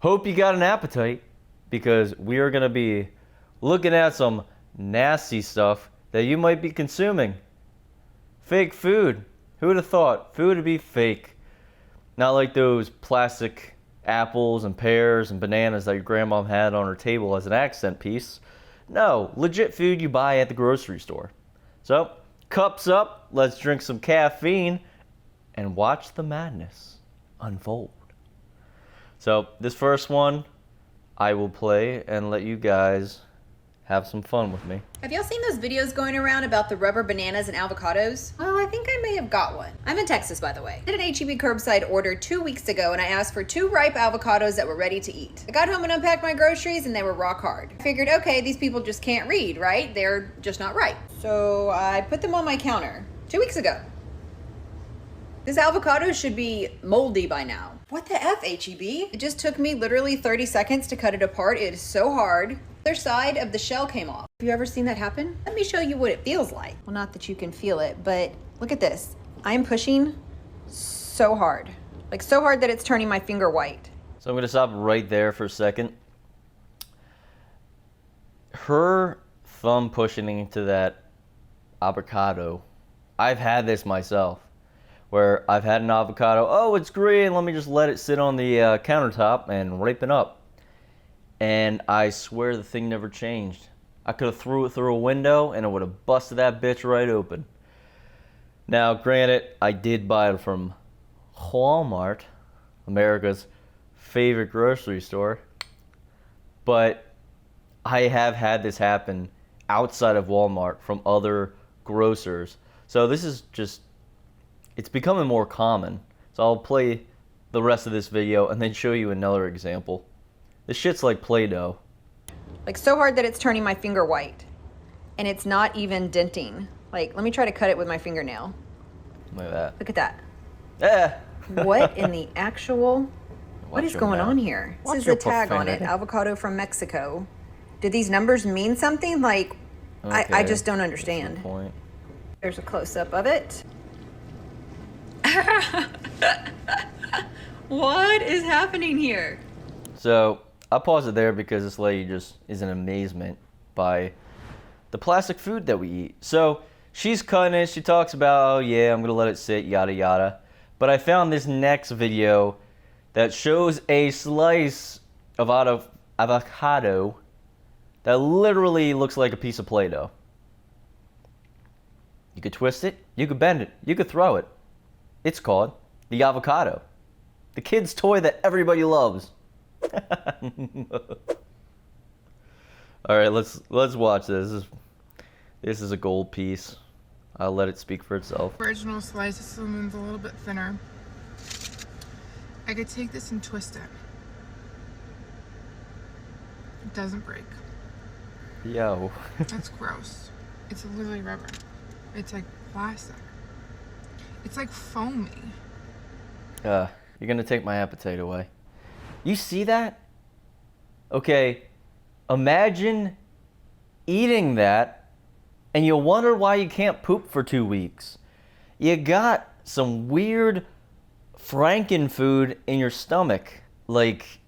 Hope you got an appetite, because we are going to be looking at some nasty stuff that you might be consuming. Fake food. Who would have thought food would be fake? Not like those plastic apples and pears and bananas that your grandma had on her table as an accent piece. No, legit food you buy at the grocery store. So, cups up, let's drink some caffeine and watch the madness unfold. So, this first one I will play and let you guys have some fun with me. Have y'all seen those videos going around about the rubber bananas and avocados? Well, I think I may have got one. I'm in Texas, by the way. I did an H-E-B curbside order 2 weeks ago, and I asked for 2 ripe avocados that were ready to eat. I got home and unpacked my groceries, and they were rock hard. I figured, okay, these people just can't read, right? They're just not ripe. So I put them on my counter 2 weeks ago. This avocado should be moldy by now. What the F, H-E-B? It just took me literally 30 seconds to cut it apart. It is so hard. The other side of the shell came off. Have you ever seen that happen? Let me show you what it feels like. Well, not that you can feel it, but look at this. I am pushing so hard. Like so hard that it's turning my finger white. So I'm going to stop right there for a second. Her thumb pushing into that avocado. I've had this myself, where I've had an avocado. Oh, it's green. Let me just let it sit on the countertop and ripen up. And I swear the thing never changed. I could have threw it through a window and it would have busted that bitch right open. Now, granted, I did buy it from Walmart, America's favorite grocery store. But I have had this happen outside of Walmart from other grocers. So this is just, it's becoming more common. So I'll play the rest of this video and then show you another example. This shit's like Play-Doh. Like so hard that it's turning my finger white. And it's not even denting. Like, let me try to cut it with my fingernail. Look at that. Look at that. Eh. What in the actual... What is going on here? Watch This is your the tag on it. profanity. Avocado from Mexico. Do these numbers mean something? Like, I Okay, just don't that's understand. the point. There's a close-up of it. What is happening here? So I'll pause it there because this lady just is in amazement by the plastic food that we eat. So she's cutting it. She talks about, oh yeah, I'm gonna let it sit, yada yada. But I found this next video that shows a slice of avocado that literally looks like a piece of Play-Doh. You could twist it, you could bend it, you could throw it. It's called the avocado, the kid's toy that everybody loves. All right, let's watch this. This is a gold piece. I'll let it speak for itself. Original slice, this one's a little bit thinner. I could take this and twist it. It doesn't break. Yo. That's gross. It's literally rubber. It's like plastic. It's like foamy. You're gonna take my appetite away. You see that? Okay, imagine eating that and you wonder why you can't poop for 2 weeks. You got some weird Franken food in your stomach. Like,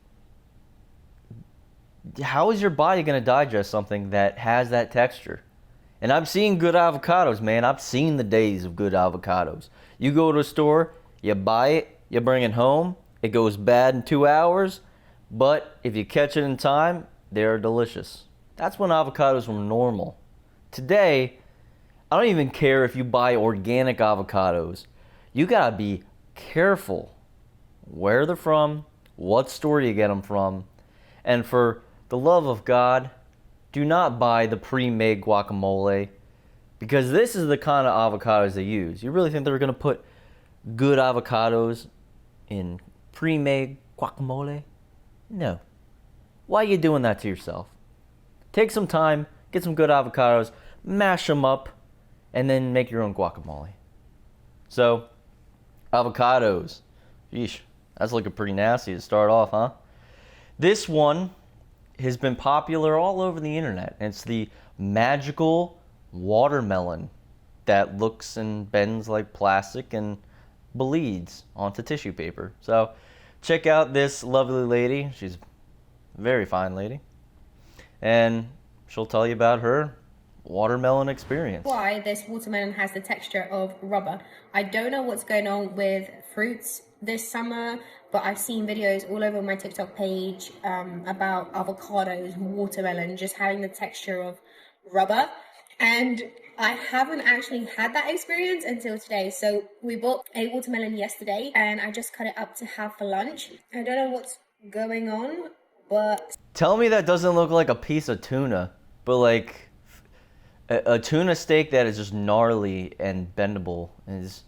how is your body gonna digest something that has that texture? And I've seen good avocados, man. I've seen the days of good avocados. You go to a store, you buy it, you bring it home, it goes bad in 2 hours, but if you catch it in time, they're delicious. That's when avocados were normal. Today, I don't even care if you buy organic avocados. You gotta be careful where they're from, what store you get them from, and for the love of God, do not buy the pre-made guacamole, because this is the kind of avocados they use. You really think they're gonna put good avocados in pre-made guacamole? No. Why are you doing that to yourself? Take some time, get some good avocados, mash them up, and then make your own guacamole. So, avocados. Yeesh, that's looking pretty nasty to start off, huh? This one has been popular all over the internet. It's the magical watermelon that looks and bends like plastic and bleeds onto tissue paper. So check out this lovely lady. She's a very fine lady. And she'll tell you about her watermelon experience. Why this watermelon has the texture of rubber. I don't know what's going on with fruits this summer, but I've seen videos all over my TikTok page about avocados, watermelon, just having the texture of rubber. And I haven't actually had that experience until today. So we bought a watermelon yesterday and I just cut it up to have for lunch. I don't know what's going on, but... Tell me that doesn't look like a piece of tuna, but like a tuna steak that is just gnarly and bendable is...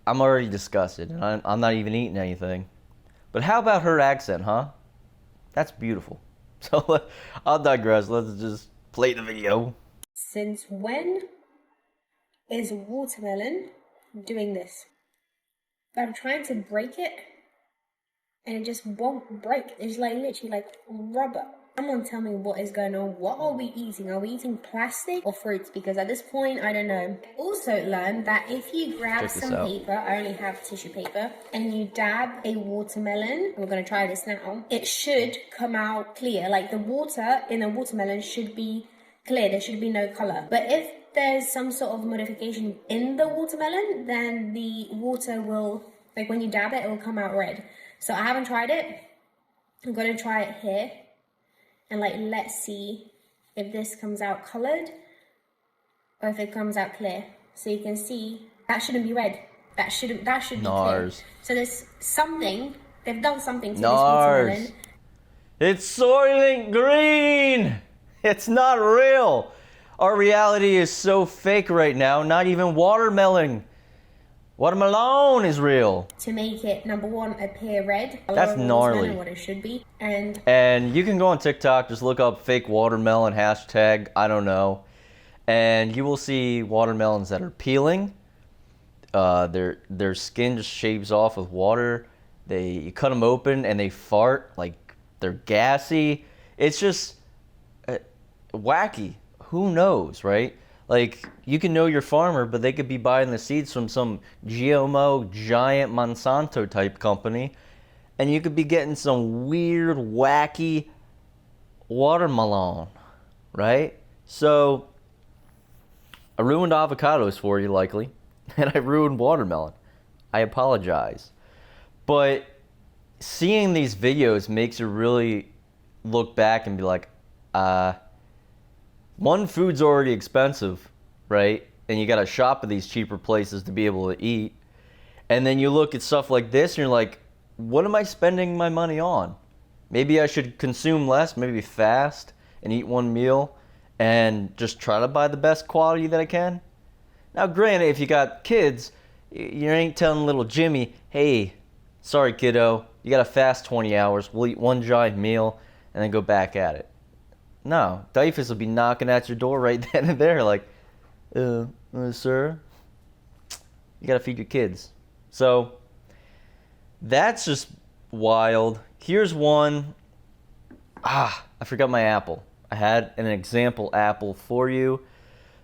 I'm already disgusted, and I'm not even eating anything. But how about her accent, huh? That's beautiful. So I'll digress. Let's just play the video. Since when is watermelon doing this? I'm trying to break it, and it just won't break. It's like literally like rubber. Someone tell me what is going on. What are we eating? Are we eating plastic or fruits? Because at this point, I don't know. Also learned that if you grab some paper, I only have tissue paper, and you dab a watermelon, we're going to try this now, it should come out clear. Like the water in a watermelon should be clear. There should be no color. But if there's some sort of modification in the watermelon, then the water will, like when you dab it, it will come out red. So I haven't tried it. I'm going to try it here. And like, let's see if this comes out colored or if it comes out clear. So you can see that shouldn't be red. That should be clear. So there's something, they've done something to this watermelon. It's Soylent Green. It's not real. Our reality is so fake right now. Not even watermelon is real. To make it, number one, appear red. That's gnarly. What it should be. And you can go on TikTok, just look up fake watermelon hashtag, I don't know. And you will see watermelons that are peeling. Their skin just shaves off with water. You cut them open and they fart, like they're gassy. It's just wacky. Who knows, right? Like, you can know your farmer, but they could be buying the seeds from some GMO giant Monsanto type company, and you could be getting some weird, wacky watermelon, right? So, I ruined avocados for you, likely, and I ruined watermelon. I apologize. But seeing these videos makes you really look back and be like, one, food's already expensive, right? And you gotta shop at these cheaper places to be able to eat. And then you look at stuff like this and you're like, what am I spending my money on? Maybe I should consume less, maybe fast and eat one meal and just try to buy the best quality that I can. Now granted, if you got kids, you ain't telling little Jimmy, hey, sorry kiddo, you gotta fast 20 hours, we'll eat one giant meal and then go back at it. No, DIFUS will be knocking at your door right then and there like, sir, you gotta feed your kids. So, that's just wild. Here's one. I forgot my apple. I had an example apple for you,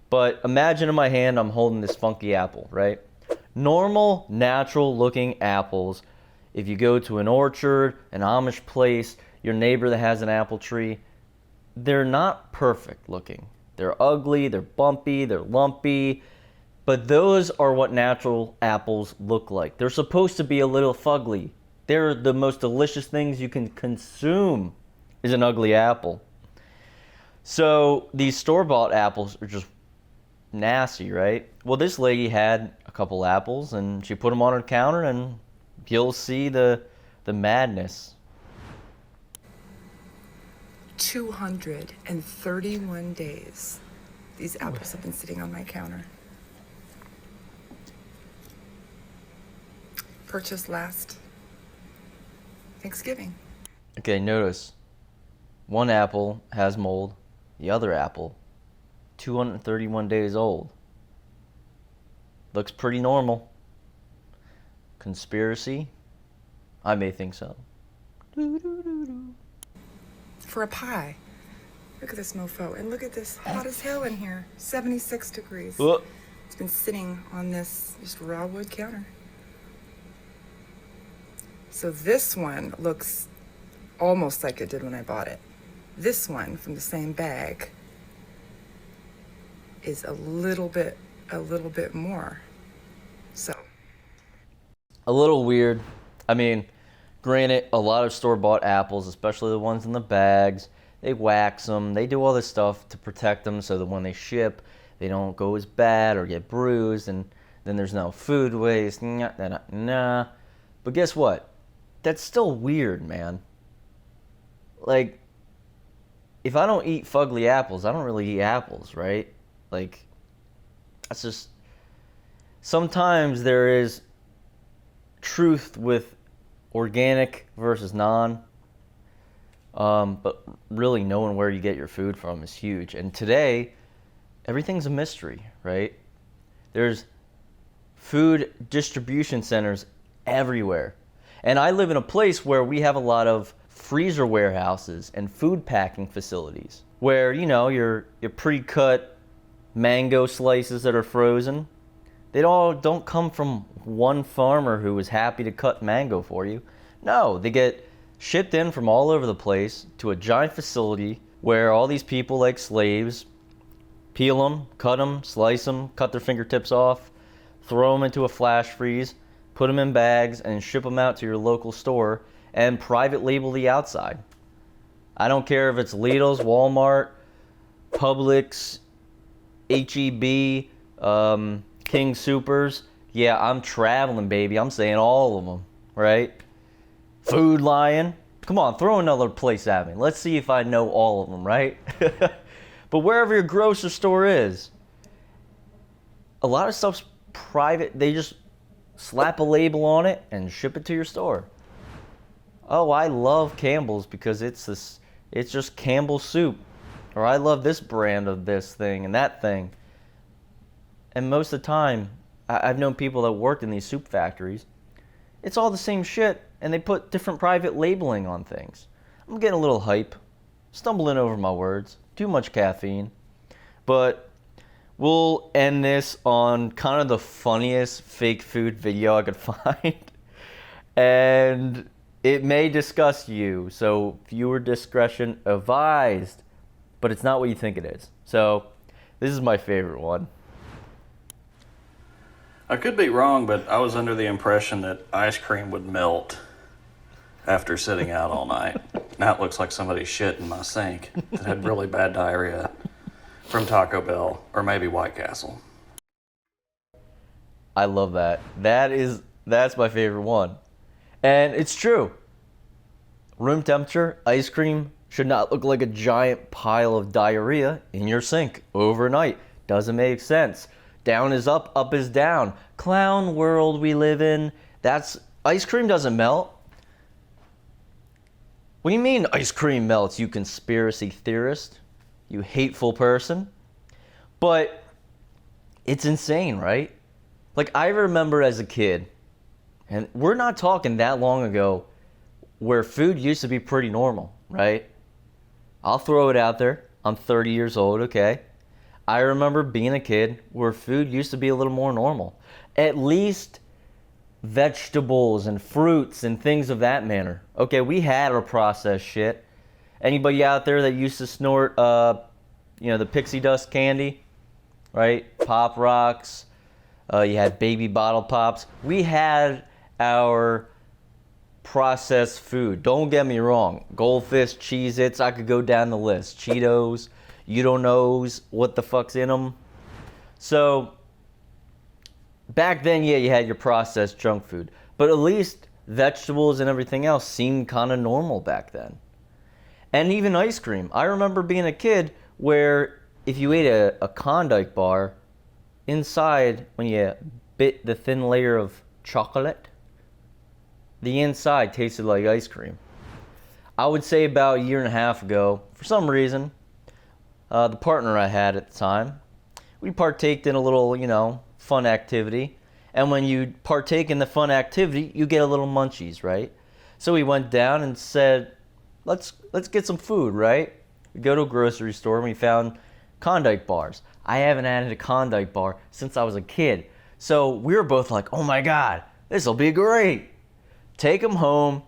but imagine in my hand I'm holding this funky apple, right? Normal, natural looking apples, if you go to an orchard, an Amish place, your neighbor that has an apple tree, they're not perfect looking. They're ugly, they're bumpy, they're lumpy, but those are what natural apples look like. They're supposed to be a little fugly. They're the most delicious things you can consume is an ugly apple. So these store-bought apples are just nasty, right? Well, this lady had a couple apples and she put them on her counter and you'll see the madness. 231 days these apples have been sitting on my counter. Purchased last Thanksgiving. Okay, notice one apple has mold, the other apple 231 days old. Looks pretty normal. Conspiracy? I may think so. For a pie. Look at this mofo, and look at this, hot as hell in here, 76 degrees. Whoa. It's been sitting on this just raw wood counter So this one looks almost like it did when I bought it. This one from the same bag is a little bit more. So A little weird. I mean, granted, a lot of store-bought apples, especially the ones in the bags, they wax them. They do all this stuff to protect them so that when they ship, they don't go as bad or get bruised, and then there's no food waste. Nah, nah, nah, nah. But guess what? That's still weird, man. Like, if I don't eat fugly apples, I don't really eat apples, right? Like, that's just... Sometimes there is truth with organic versus non. But really knowing where you get your food from is huge. And today, everything's a mystery, right? There's food distribution centers everywhere. And I live in a place where we have a lot of freezer warehouses and food packing facilities where, you know, your pre-cut mango slices that are frozen, they all don't come from one farmer who is happy to cut mango for you. No, they get shipped in from all over the place to a giant facility where all these people, like slaves, peel them, cut them, slice them, cut their fingertips off, throw them into a flash freeze, put them in bags, and ship them out to your local store and private label the outside. I don't care if it's Lidl's, Walmart, Publix, H-E-B, King Supers. Yeah, I'm traveling, baby. I'm saying all of them, right? Food Lion. Come on, throw another place at me. Let's see if I know all of them, right? But wherever your grocery store is, a lot of stuff's private. They just slap a label on it and ship it to your store. Oh, I love Campbell's because it's just Campbell's soup. Or I love this brand of this thing and that thing. And most of the time, I've known people that worked in these soup factories. It's all the same shit, and they put different private labeling on things. I'm getting a little hype, stumbling over my words, too much caffeine. But we'll end this on kind of the funniest fake food video I could find. And it may disgust you, so viewer discretion advised. But it's not what you think it is. So this is my favorite one. I could be wrong, but I was under the impression that ice cream would melt after sitting out all night. Now it looks like somebody shit in my sink that had really bad diarrhea from Taco Bell or maybe White Castle. I love that. That's my favorite one. And it's true. Room temperature ice cream should not look like a giant pile of diarrhea in your sink overnight. Doesn't make sense. Down is up is down. Clown world we live in. Ice cream doesn't melt. What do you mean ice cream melts, you conspiracy theorist? You hateful person? But it's insane, right? Like, I remember as a kid, and we're not talking that long ago, where food used to be pretty normal, right? I'll throw it out there. I'm 30 years old, okay? I remember being a kid where food used to be a little more normal. At least vegetables and fruits and things of that manner. Okay, we had our processed shit. Anybody out there that used to snort, the pixie dust candy, right? Pop Rocks. You had baby bottle pops. We had our processed food. Don't get me wrong. Goldfish, Cheez-Its, I could go down the list. Cheetos. You don't know what the fuck's in them. So, back then, yeah, you had your processed junk food. But at least vegetables and everything else seemed kind of normal back then. And even ice cream. I remember being a kid where if you ate a Klondike bar, inside, when you bit the thin layer of chocolate, the inside tasted like ice cream. I would say about a year and a half ago, for some reason, the partner I had at the time, we partaked in a little, fun activity. And when you partake in the fun activity, you get a little munchies, right? So we went down and said, let's get some food, right? We go to a grocery store and we found Klondike bars. I haven't had a Klondike bar since I was a kid. So we were both like, oh my God, this will be great. take them home,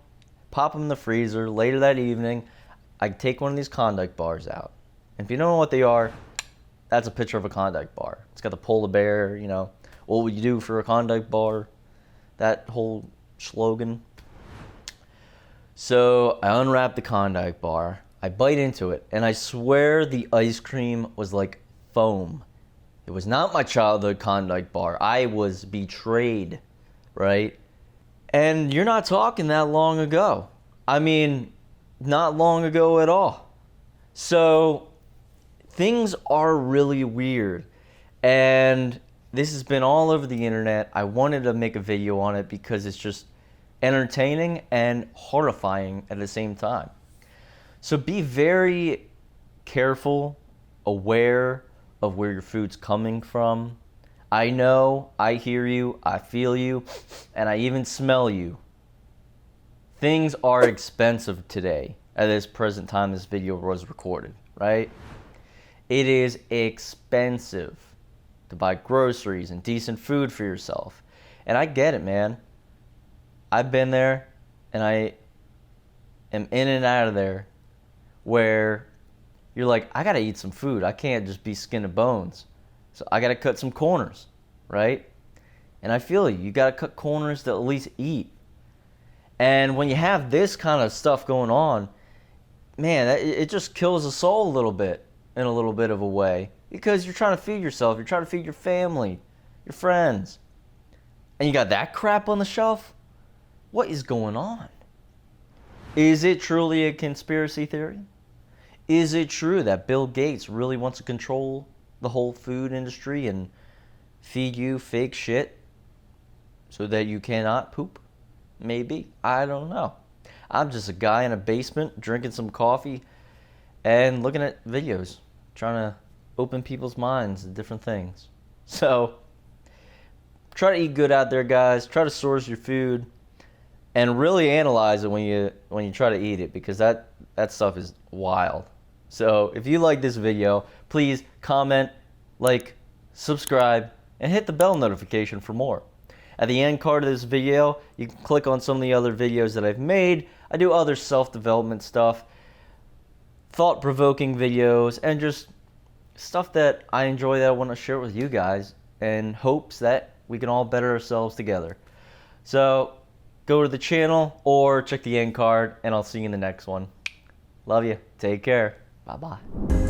pop them in the freezer. Later that evening, I take one of these Klondike bars out. And if you don't know what they are, that's a picture of a Klondike bar. It's got the polar bear, you know, what would you do for a Klondike bar? That whole slogan. So I unwrap the Klondike bar, I bite into it, and I swear the ice cream was like foam. It was not my childhood Klondike bar. I was betrayed, right? And you're not talking that long ago. I mean, not long ago at all. So things are really weird. And this has been all over the internet. I wanted to make a video on it because it's just entertaining and horrifying at the same time. So be very careful, aware of where your food's coming from. I know, I hear you, I feel you, and I even smell you. Things are expensive today at this present time this video was recorded, right? It is expensive to buy groceries and decent food for yourself. And I get it, man. I've been there, and I am in and out of there where you're like, I gotta eat some food. I can't just be skin and bones. So I gotta cut some corners, right? And I feel you. You gotta cut corners to at least eat. And when you have this kind of stuff going on, man, it just kills the soul a little bit, in a little bit of a way. Because you're trying to feed yourself. You're trying to feed your family, your friends. And you got that crap on the shelf? What is going on? Is it truly a conspiracy theory? Is it true that Bill Gates really wants to control the whole food industry and feed you fake shit so that you cannot poop? Maybe. I don't know. I'm just a guy in a basement drinking some coffee and looking at videos, trying to open people's minds to different things. So try to eat good out there, guys. Try to source your food and really analyze it when you try to eat it, because that stuff is wild. So if you like this video, please comment, like, subscribe, and hit the bell notification for more. At the end card of this video, you can click on some of the other videos that I've made. I do other self-development stuff, thought-provoking videos, and just stuff that I enjoy that I want to share with you guys in hopes that we can all better ourselves together. So go to the channel or check the end card, and I'll see you in the next one. Love you. Take care. Bye-bye.